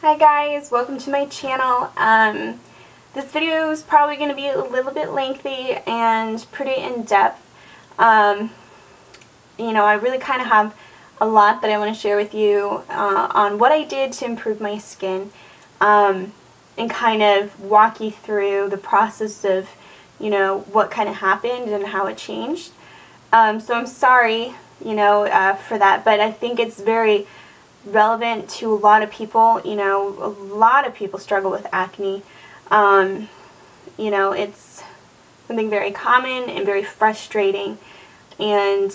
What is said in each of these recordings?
Hi guys, welcome to my channel. This video is probably going to be a little bit lengthy and pretty in-depth. I really kind of have a lot that I want to share with you on what I did to improve my skin and kind of walk you through the process of, what kind of happened and how it changed. So I'm sorry, for that, but I think it's very relevant to a lot of people. A lot of people struggle with acne. It's something very common and very frustrating, and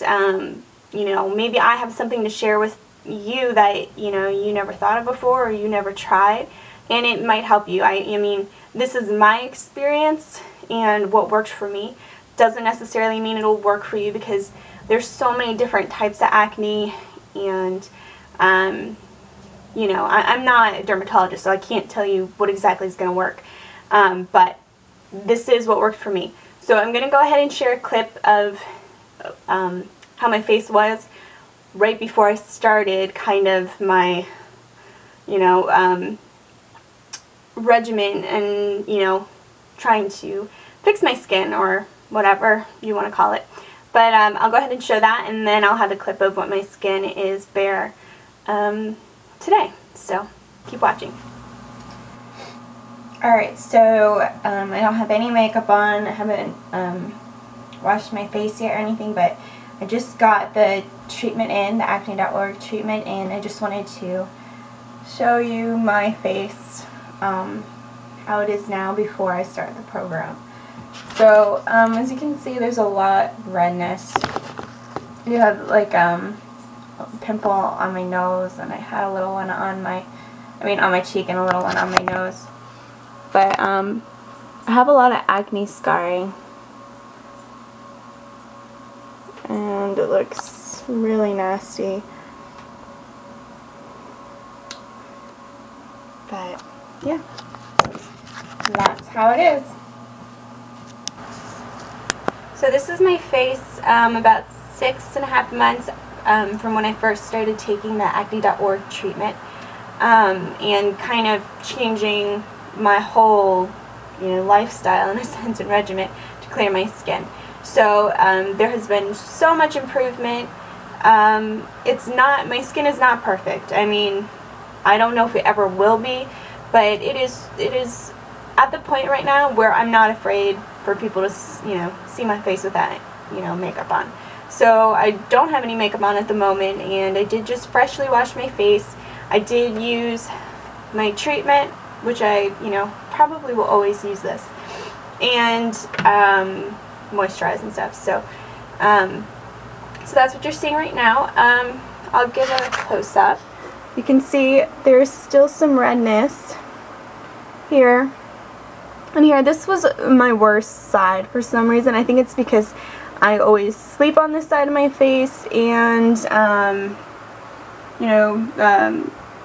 maybe I have something to share with you that you never thought of before or you never tried, and it might help you. I mean, this is my experience, and what worked for me doesn't necessarily mean it'll work for you, because there's so many different types of acne, and I'm not a dermatologist, so I can't tell you what exactly is going to work, but this is what worked for me. So I'm going to go ahead and share a clip of how my face was right before I started kind of my, regimen and, trying to fix my skin, or whatever you want to call it. But I'll go ahead and show that, and then I'll have a clip of what my skin is bare today. So keep watching. Alright, so I don't have any makeup on. I haven't washed my face yet or anything, but I just got the treatment in, the Acne.org treatment, and I just wanted to show you my face, how it is now before I start the program. So as you can see, there's a lot of redness. You have like a pimple on my nose, and I had a little one on my cheek, and a little one on my nose. But I have a lot of acne scarring, and it looks really nasty. But yeah, that's how it is. So this is my face about 6.5 months from when I first started taking the Acne.org treatment, and kind of changing my whole lifestyle in a sense and regimen to clear my skin. So there has been so much improvement. My skin is not perfect. I mean, I don't know if it ever will be, but it is at the point right now where I'm not afraid for people to see my face without makeup on. So I don't have any makeup on at the moment, and I did just freshly wash my face. I did use my treatment, which I probably will always use this, and moisturize and stuff. So so that's what you're seeing right now. I'll give a close-up. You can see there's still some redness here and here. This was my worst side for some reason. I think it's because I always sleep on this side of my face, and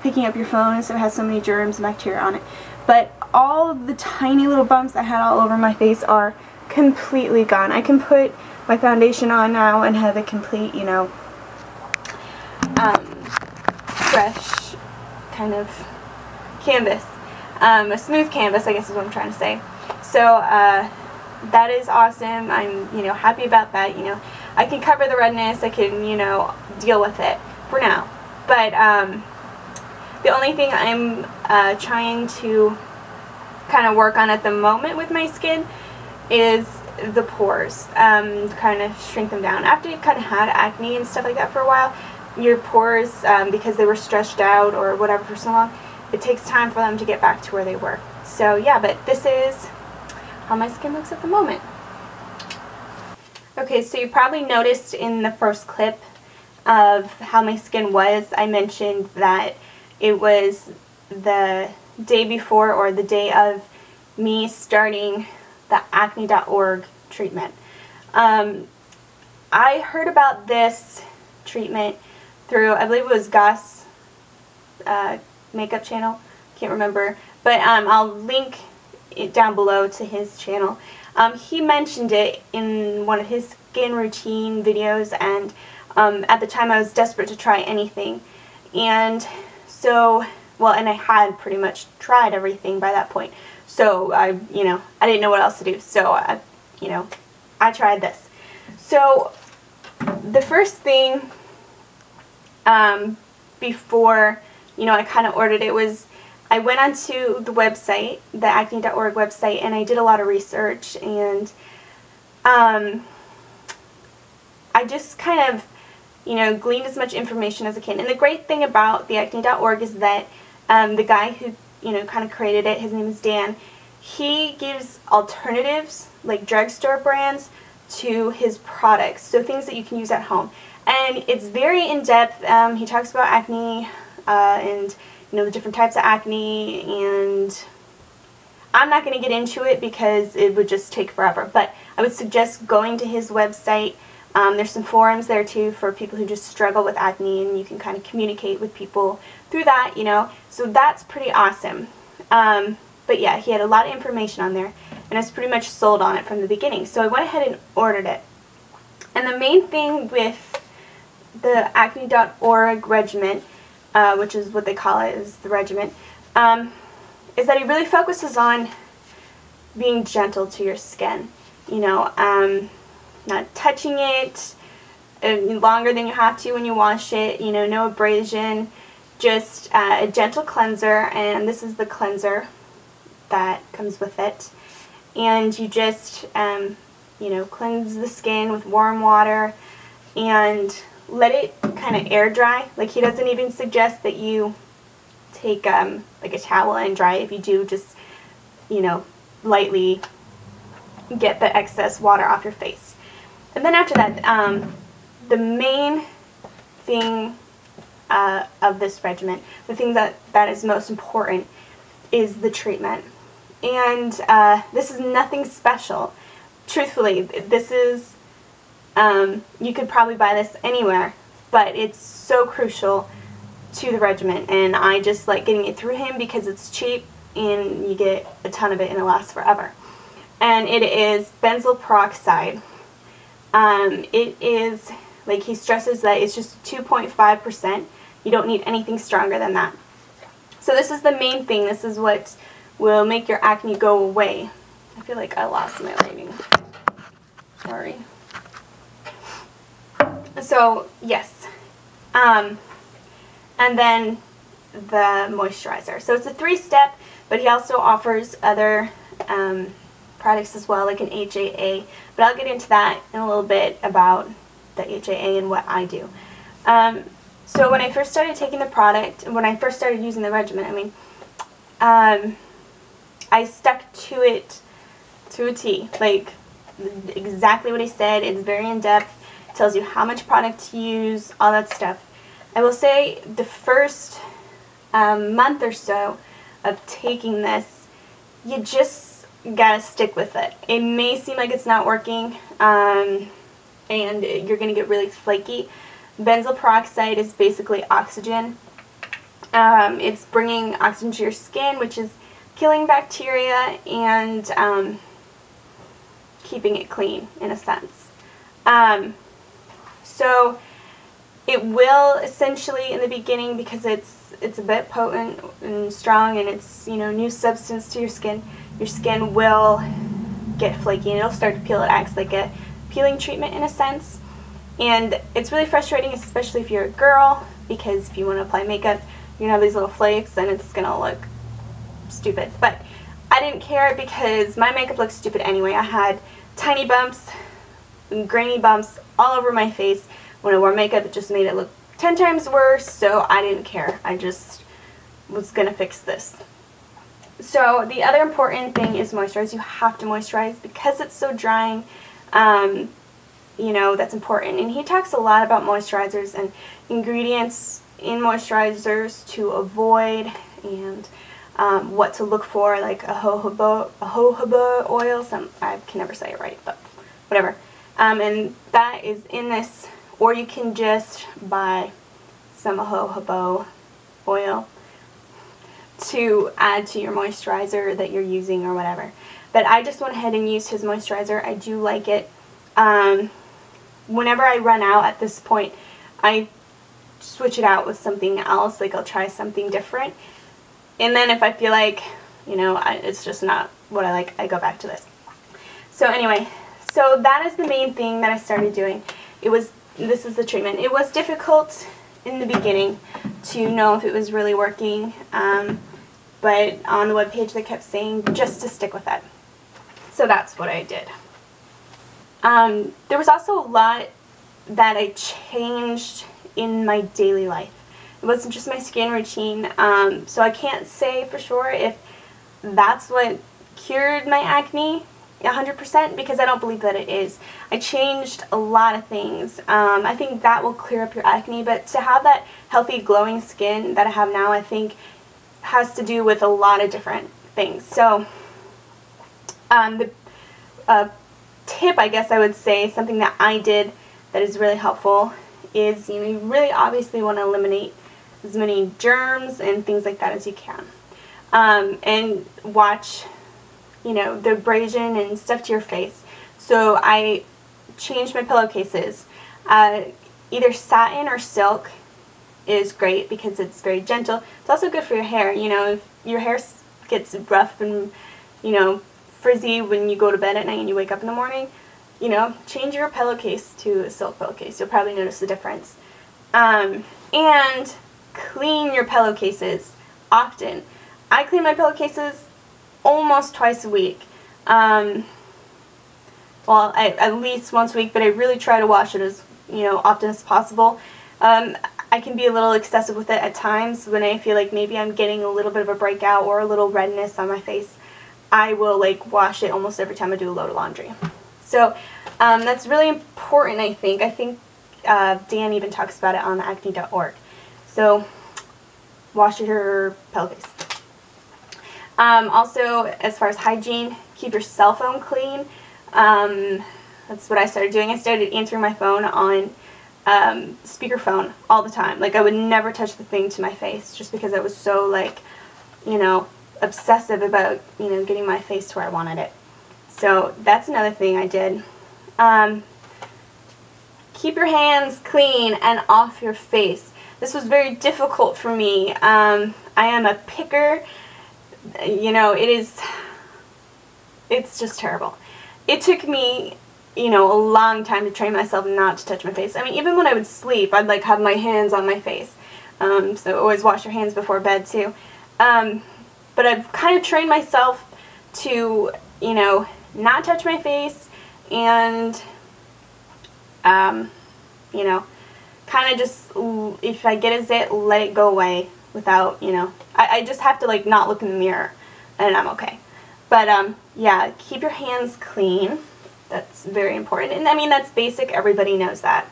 picking up your phone and stuff has so many germs and bacteria on it. But all the tiny little bumps I had all over my face are completely gone. I can put my foundation on now and have a complete, fresh kind of canvas. A smooth canvas, I guess is what I'm trying to say. So that is awesome. I'm happy about that. I can cover the redness. I can deal with it for now. But the only thing I'm trying to kind of work on at the moment with my skin is the pores, kind of shrink them down. After you've kind of had acne and stuff like that for a while, your pores, because they were stretched out or whatever for so long, it takes time for them to get back to where they were. So yeah, but this is how my skin looks at the moment. Okay, so you probably noticed in the first clip of how my skin was, I mentioned that it was the day before, or the day of me starting the Acne.org treatment. I heard about this treatment through, I believe it was Gus makeup channel, can't remember, but I'll link it down below to his channel. He mentioned it in one of his skin routine videos, and at the time I was desperate to try anything, and so well, and I had pretty much tried everything by that point. So I didn't know what else to do. So I tried this. So the first thing before, I kind of ordered it was I went onto the website, the acne.org website, and I did a lot of research, and I just kind of, gleaned as much information as I can. And the great thing about the acne.org is that the guy who, kind of created it, his name is Dan, he gives alternatives, like drugstore brands, to his products, so things that you can use at home. And it's very in-depth. He talks about acne and the different types of acne, and I'm not going to get into it because it would just take forever, but I would suggest going to his website. There's some forums there too for people who just struggle with acne, and you can kind of communicate with people through that, so that's pretty awesome. But yeah, he had a lot of information on there, and I was pretty much sold on it from the beginning, so I went ahead and ordered it. And the main thing with the acne.org regimen, which is what they call it, is the regimen, is that he really focuses on being gentle to your skin, not touching it longer than you have to when you wash it, no abrasion, just a gentle cleanser, and this is the cleanser that comes with it. And you just, cleanse the skin with warm water and let it kind of air dry. Like, he doesn't even suggest that you take like a towel and dry it. If you do, just, lightly get the excess water off your face. And then after that, the main thing of this regimen, the thing that is most important, is the treatment. And this is nothing special. Truthfully, this is, you could probably buy this anywhere, but it's so crucial to the regimen, and I just like getting it through him because it's cheap and you get a ton of it and it lasts forever. And it is benzoyl peroxide. It is, like, he stresses that it's just 2.5%. You don't need anything stronger than that. So this is the main thing. This is what will make your acne go away. I feel like I lost my writing. Sorry. So, yes. And then the moisturizer. So it's a 3-step, but he also offers other products as well, like an HAA. But I'll get into that in a little bit about the HAA and what I do. So when I first started taking the product, when I first started using the regimen, I stuck to it to a T. Like, exactly what he said. It's very in-depth. It tells you how much product to use, all that stuff. I will say the first month or so of taking this, you just gotta stick with it. It may seem like it's not working, and you're gonna get really flaky. Benzoyl peroxide is basically oxygen. It's bringing oxygen to your skin, which is killing bacteria and keeping it clean, in a sense. So it will essentially, in the beginning, because it's a bit potent and strong, and it's, new substance to your skin will get flaky and it'll start to peel. It acts like a peeling treatment, in a sense. And it's really frustrating, especially if you're a girl, because if you want to apply makeup, you're going to have these little flakes and it's going to look stupid. But I didn't care because my makeup looked stupid anyway. I had tiny bumps and grainy bumps all over my face. When I wore makeup, it just made it look 10 times worse, so I didn't care. I just was going to fix this. So the other important thing is moisturize. You have to moisturize because it's so drying. That's important. And he talks a lot about moisturizers and ingredients in moisturizers to avoid, and what to look for, like a jojoba oil. I can never say it right, but whatever. And that is in this, or you can just buy some jojoba oil to add to your moisturizer that you're using or whatever. But I just went ahead and used his moisturizer. I do like it. Whenever I run out at this point, I switch it out with something else. Like, I'll try something different. And then if I feel like, it's just not what I like, I go back to this. So anyway, so that is the main thing that I started doing. This is the treatment. It was difficult in the beginning to know if it was really working, but on the webpage they kept saying just to stick with it. So that's what I did. There was also a lot that I changed in my daily life. It wasn't just my skin routine, so I can't say for sure if that's what cured my acne 100%, because I don't believe that it is. I changed a lot of things. I think that will clear up your acne, but to have that healthy glowing skin that I have now, I think has to do with a lot of different things. So the tip, I guess I would say, something that I did that is really helpful is, you really obviously want to eliminate as many germs and things like that as you can. And watch, the abrasion and stuff to your face. So I changed my pillowcases. Either satin or silk is great because it's very gentle. It's also good for your hair. If your hair gets rough and, frizzy when you go to bed at night and you wake up in the morning, change your pillowcase to a silk pillowcase. You'll probably notice the difference. And clean your pillowcases often. I clean my pillowcases almost twice a week. Well, at least once a week, but I really try to wash it as often as possible. I can be a little excessive with it at times when I feel like maybe I'm getting a little bit of a breakout or a little redness on my face. I will wash it almost every time I do a load of laundry. So that's really important, I think. Dan even talks about it on acne.org. So wash your pillowcase. Also, as far as hygiene, keep your cell phone clean. That's what I started doing. I started answering my phone on speakerphone all the time. I would never touch the thing to my face just because I was so obsessive about getting my face to where I wanted it. So that's another thing I did. Keep your hands clean and off your face. This was very difficult for me. I am a picker. It's just terrible. It took me, a long time to train myself not to touch my face. I mean, even when I would sleep, I'd have my hands on my face. So always wash your hands before bed too. But I've kind of trained myself to, not touch my face and, kind of just, if I get a zit, let it go away without, I just have to not look in the mirror and I'm okay. But yeah, keep your hands clean. That's very important. And I mean, that's basic. Everybody knows that.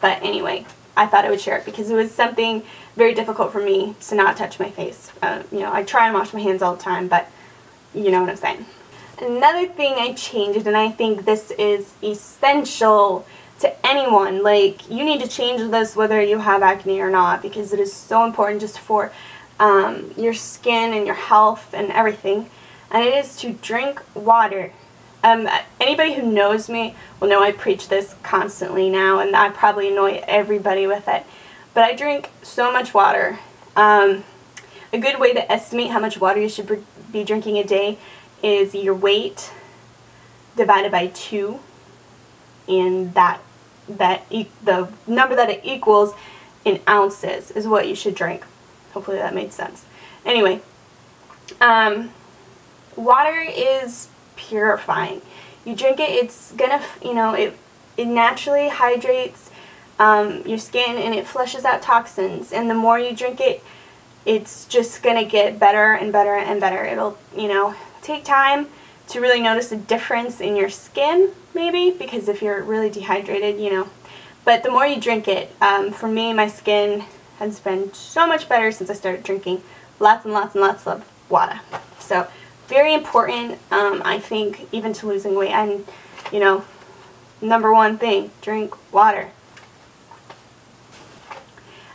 But anyway, I thought I would share it because it was something very difficult for me to not touch my face. I try and wash my hands all the time, but you know what I'm saying. Another thing I changed, and I think this is essential to anyone, you need to change this whether you have acne or not, because it is so important just for your skin and your health and everything, and it is to drink water. Anybody who knows me will know I preach this constantly now, and I probably annoy everybody with it, but I drink so much water. A good way to estimate how much water you should be drinking a day is your weight divided by 2, and the number that it equals in ounces is what you should drink. Hopefully that made sense. Anyway, water is purifying. You drink it, it's gonna, it naturally hydrates your skin and it flushes out toxins, and the more you drink it, it's just gonna get better and better and better. It'll, take time to really notice a difference in your skin, maybe, because if you're really dehydrated, but the more you drink it, for me, my skin has been so much better since I started drinking lots and lots and lots of water. So very important, I think, even to losing weight. And number one thing, drink water.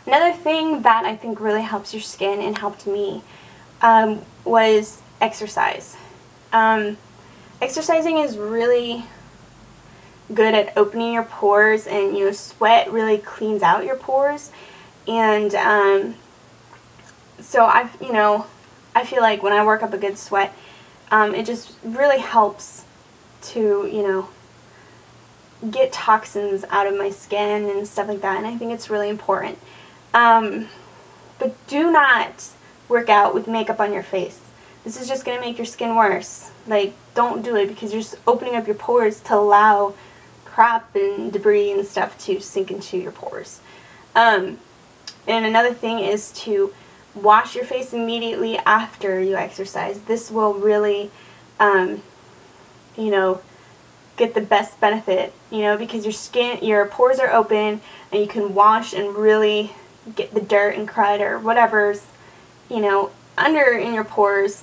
Another thing that I think really helps your skin and helped me was exercise. Exercising is really good at opening your pores, and sweat really cleans out your pores. And so I've I feel like when I work up a good sweat, it just really helps to, you know, get toxins out of my skin and stuff like that, and I think it's really important. But do not work out with makeup on your face. This is just going to make your skin worse. Like, don't do it, because you're just opening up your pores to allow crap and debris and stuff to sink into your pores. And another thing is to wash your face immediately after you exercise. This will really, you know, get the best benefit, you know, because your pores are open, and you can wash and really get the dirt and crud or whatever's, you know, in your pores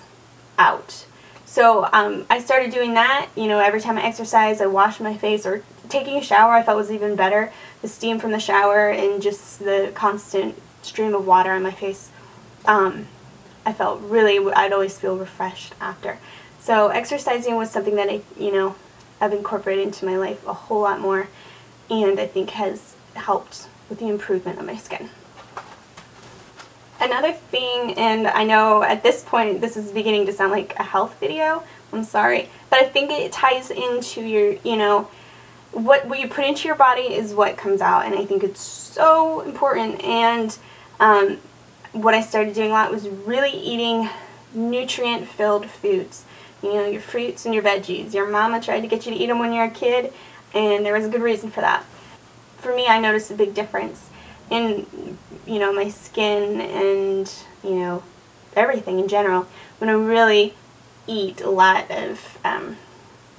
out. So I started doing that, you know, every time I exercise, I wash my face, or taking a shower I thought was even better. The steam from the shower and just the constant stream of water on my face, I felt really, I'd always feel refreshed after. So exercising was something that I've incorporated into my life a whole lot more, and I think has helped with the improvement of my skin. Another thing, and I know at this point this is beginning to sound like a health video, I'm sorry, but I think it ties into your, you know, what you put into your body is what comes out, and I think it's so important. And what I started doing a lot was really eating nutrient-filled foods. You know, your fruits and your veggies. Your mama tried to get you to eat them when you were a kid, and there was a good reason for that. For me, I noticed a big difference in, you know, my skin and, you know, everything in general when I really eat a lot of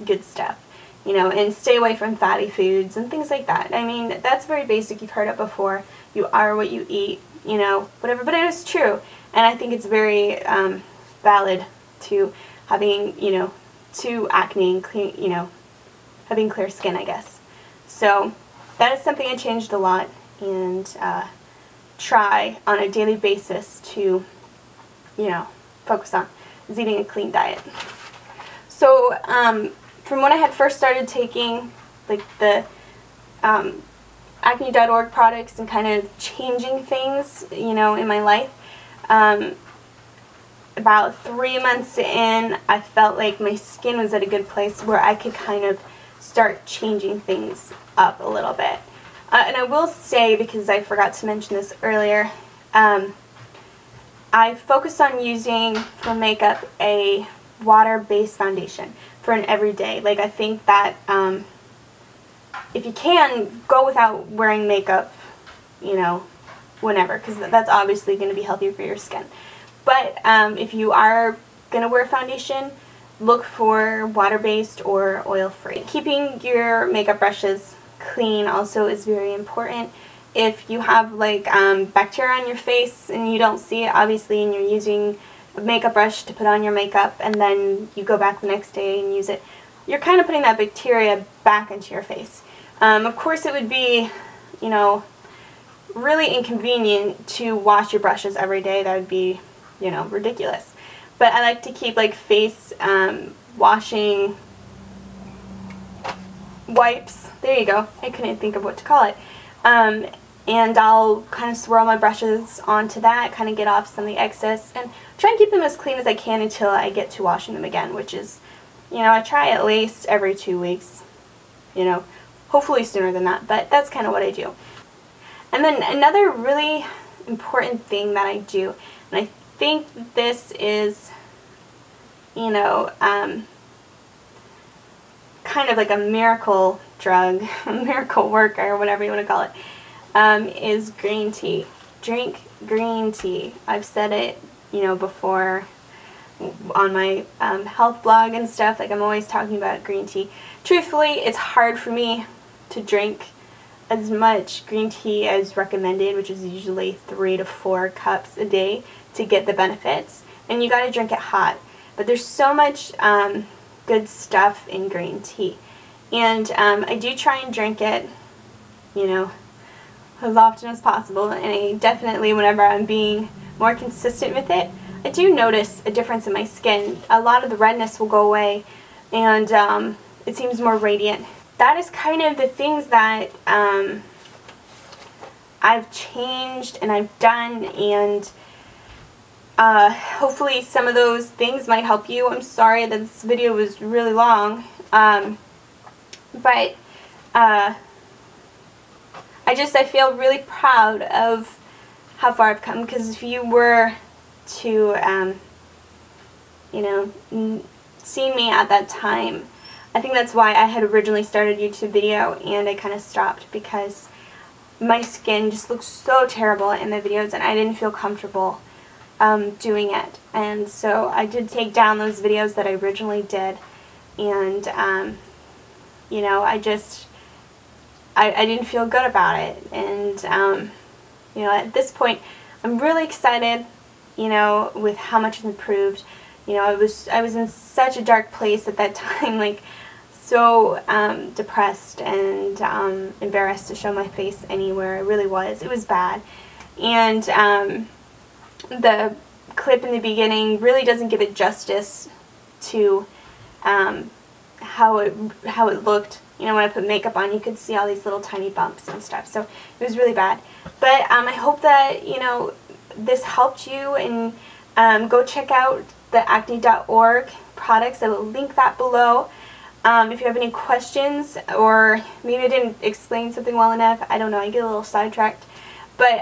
good stuff, you know, and stay away from fatty foods and things like that. I mean, that's very basic. You've heard it before. You are what you eat, you know, whatever. But it is true, and I think it's very valid to having, you know, to acne and clean, you know, having clear skin, I guess. So that is something I changed a lot, and try on a daily basis to, you know, focus on, is eating a clean diet. So from when I had first started taking like the acne.org products and kind of changing things, you know, in my life, about 3 months in, I felt like my skin was at a good place where I could kind of start changing things up a little bit. And I will say, because I forgot to mention this earlier, I focused on using for makeup a water-based foundation for an everyday. Like, I think that if you can, go without wearing makeup, you know, whenever, because that's obviously going to be healthier for your skin. But if you are going to wear foundation, look for water-based or oil-free. Keeping your makeup brushes clean also is very important. If you have like bacteria on your face and you don't see it, obviously, and you're using a makeup brush to put on your makeup, and then you go back the next day and use it, you're kind of putting that bacteria back into your face. Of course, it would be, you know, really inconvenient to wash your brushes every day. That would be, you know, ridiculous. But I like to keep like face washing wipes. There you go. I couldn't think of what to call it. And I'll kind of swirl my brushes onto that, kind of get off some of the excess, and try and keep them as clean as I can until I get to washing them again, which is, you know, I try at least every 2 weeks, you know, hopefully sooner than that, but that's kind of what I do. And then another really important thing that I do, and I think this is, you know, kind of like a miracle drug, a miracle worker, or whatever you want to call it, is green tea. Drink green tea. I've said it, you know, before on my health blog and stuff. Like, I'm always talking about green tea. Truthfully, it's hard for me to drink as much green tea as recommended, which is usually 3 to 4 cups a day to get the benefits. And you got to drink it hot. But there's so much good stuff in green tea. And I do try and drink it, you know, as often as possible. And I definitely, whenever I'm being more consistent with it, I do notice a difference in my skin. A lot of the redness will go away, and it seems more radiant. That is kind of the things that I've changed and I've done, and hopefully some of those things might help you. I'm sorry that this video was really long, but I feel really proud of how far I've come, because if you were to, you know, see me at that time, I think that's why I had originally started YouTube video and I kind of stopped, because my skin just looked so terrible in the videos and I didn't feel comfortable doing it. And so I did take down those videos that I originally did, and you know, I didn't feel good about it. And you know, at this point I'm really excited, you know, with how much it's improved. You know, I was in such a dark place at that time, like so depressed and embarrassed to show my face anywhere. It really was. It was bad. And the clip in the beginning really doesn't give it justice to how it looked. You know, when I put makeup on, you could see all these little tiny bumps and stuff. So it was really bad. But I hope that, you know, this helped you, and go check out the acne.org products. I will link that below. If you have any questions, or maybe I didn't explain something well enough, I don't know, I get a little sidetracked. But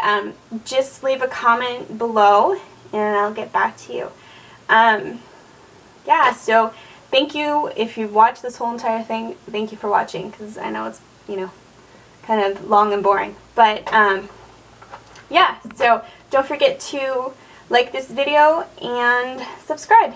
just leave a comment below and I'll get back to you. Yeah, so thank you. If you've watched this whole entire thing, thank you for watching, because I know it's, you know, kind of long and boring. But yeah, so don't forget to like this video and subscribe.